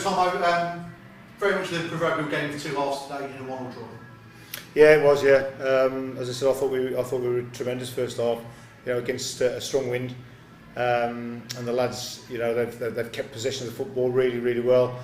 Tommo, very much the proverbial game of two halves today in a 1-1 draw. Yeah, it was. Yeah, as I said, I thought we were tremendous first half. Against a strong wind, and the lads, they've kept possession of the football really, really well,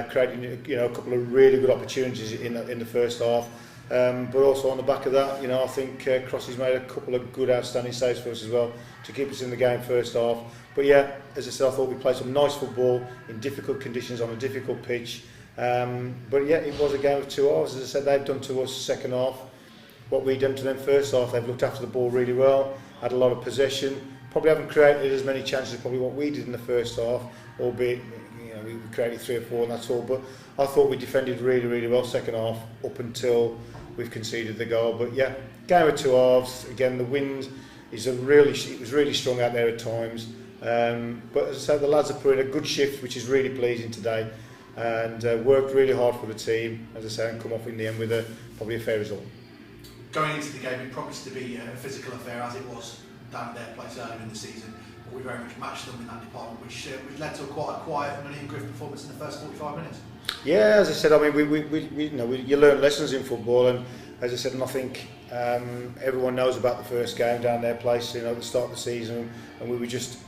creating a couple of really good opportunities in the first half. But also on the back of that, I think Crossy's made a couple of good, outstanding saves for us as well to keep us in the game first half. But yeah, as I said, I thought we played some nice football in difficult conditions on a difficult pitch. But yeah, it was a game of two halves. As I said, they've done to us second half what we done to them first half. They've looked after the ball really well, had a lot of possession. Probably haven't created as many chances as probably what we did in the first half, albeit we created 3 or 4 and that's all. But I thought we defended really, really well second half up until we've conceded the goal. But yeah, game of two halves. Again, the wind it was really strong out there at times. But as I said, the lads have put in a good shift, which is really pleasing today, and worked really hard for the team, as I say, and come off in the end with probably a fair result. Going into the game, it promised to be a physical affair, as it was down at their place earlier in the season, but we very much matched them in that department, which led to quite a quiet Nuneaton Griff performance in the first 45 minutes. Yeah, as I said, I mean, you learn lessons in football, and as I said, and I think everyone knows about the first game down their place, at the start of the season, and we were just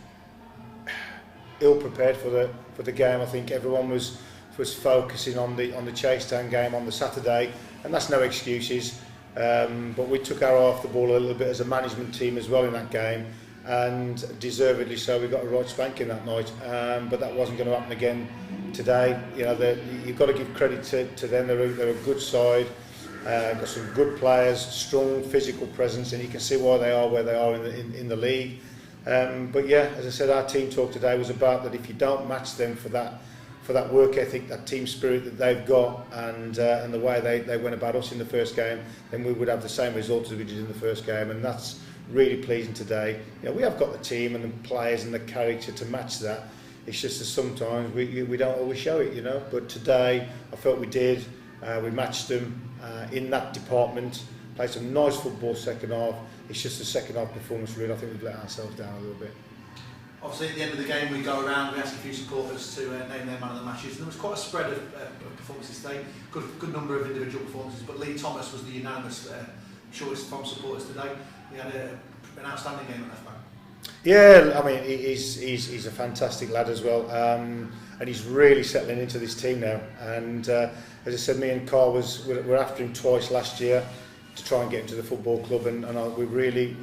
ill prepared for the game. I think everyone was focusing on the Chasetown game on the Saturday, and that's no excuses. But we took our eye off the ball a little bit as a management team as well in that game, and deservedly so. We got a right spanking that night, but that wasn't going to happen again today. You've got to give credit to them. They're a good side, got some good players, strong physical presence, and you can see why they are where they are in the league. But yeah, as I said, our team talk today was about that if you don't match them for that work ethic, that team spirit that they've got, and the way they went about us in the first game, then we would have the same results as we did in the first game, and that's really pleasing today. We have got the team and the players and the character to match that. It's just that sometimes we don't always show it, But today, I felt we did. We matched them in that department. Played some nice football second half. It's just the second half performance really. I think we've let ourselves down a little bit. Obviously, at the end of the game, we go around, we ask a few supporters to name their man of the matches. And there was quite a spread of performances today, good number of individual performances, but Lee Thomas was the unanimous choice from supporters today. He had an outstanding game at left back. Yeah, I mean, he's a fantastic lad as well, and he's really settling into this team now. And as I said, me and Carl were after him twice last year to try and get into the football club, and we really,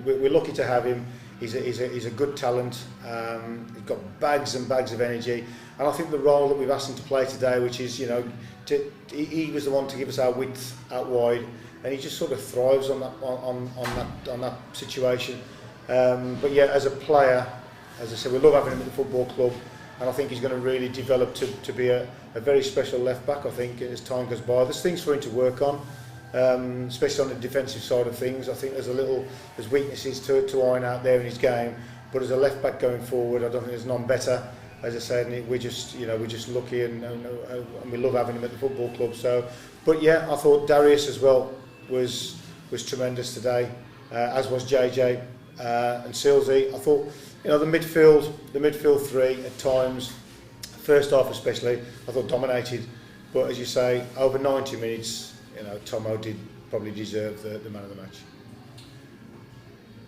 we're lucky to have him. He's a good talent. He's got bags and bags of energy, and I think the role that we've asked him to play today, which is he was the one to give us our width out wide, and he just sort of thrives on that situation. But yeah, as a player, as I said, we love having him at the football club, and I think he's going to really develop to be a very special left back. I think as time goes by, there's things for him to work on. Especially on the defensive side of things. I think there's weaknesses to iron out there in his game, but as a left back going forward, I don't think there's none better. As I said, and we're just lucky, and we love having him at the football club. So, but yeah, I thought Darius as well was tremendous today, as was JJ and Silsey. I thought the midfield three at times, first half especially, I thought dominated. But as you say, over 90 minutes. Tommo did probably deserve the man of the match.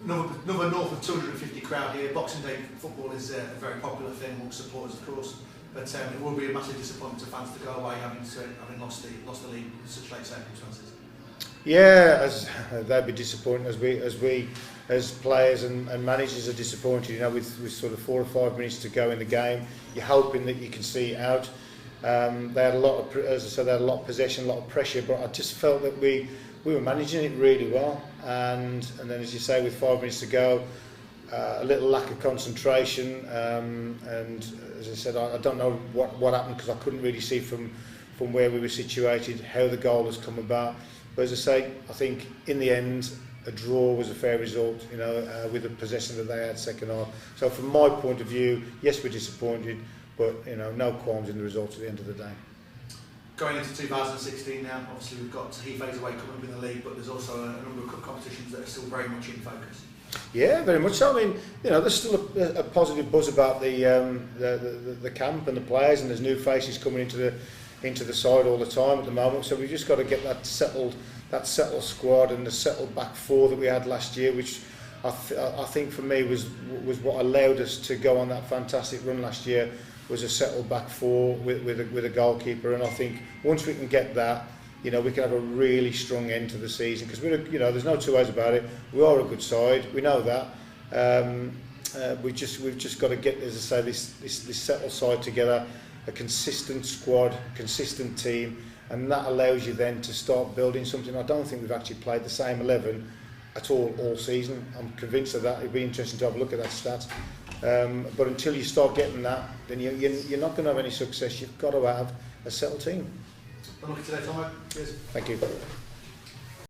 Another north of 250 crowd here. Boxing Day football is a very popular thing amongst supporters, of course, but it will be a massive disappointment to fans to go away having lost the league in such late circumstances. Yeah, as they'd be disappointed as players and managers are disappointed. With sort of 4 or 5 minutes to go in the game, you're hoping that you can see it out. They had a lot of, as I said, they had a lot of possession, a lot of pressure, but I just felt that we were managing it really well. And then, as you say, with 5 minutes to go, a little lack of concentration. And as I said, I don't know what happened, because I couldn't really see from where we were situated how the goal has come about. But as I say, I think in the end, a draw was a fair result. With the possession that they had second half. So from my point of view, yes, we're disappointed. But no qualms in the results at the end of the day. Going into 2016 now, obviously we've got Heath Away coming up in the league, but there's also a number of cup competitions that are still very much in focus. Yeah, very much so. I mean, you know, there's still a positive buzz about the camp and the players, and there's new faces coming into the side all the time at the moment. So we've just got to get that settled squad and the settled back four that we had last year, which I think for me was what allowed us to go on that fantastic run last year. Was a settled back four with a goalkeeper, and I think once we can get that, you know, we can have a really strong end to the season, because there's no two ways about it. We are a good side, we know that. We've just got to get, as I say, this settled side together, a consistent squad, consistent team, and that allows you then to start building something. I don't think we've actually played the same 11 at all season. I'm convinced of that. It'd be interesting to have a look at that stat. But until you start getting that, then you're not going to have any success. You've got to have a settled team. Well, look today, Tommo. Cheers. Thank you.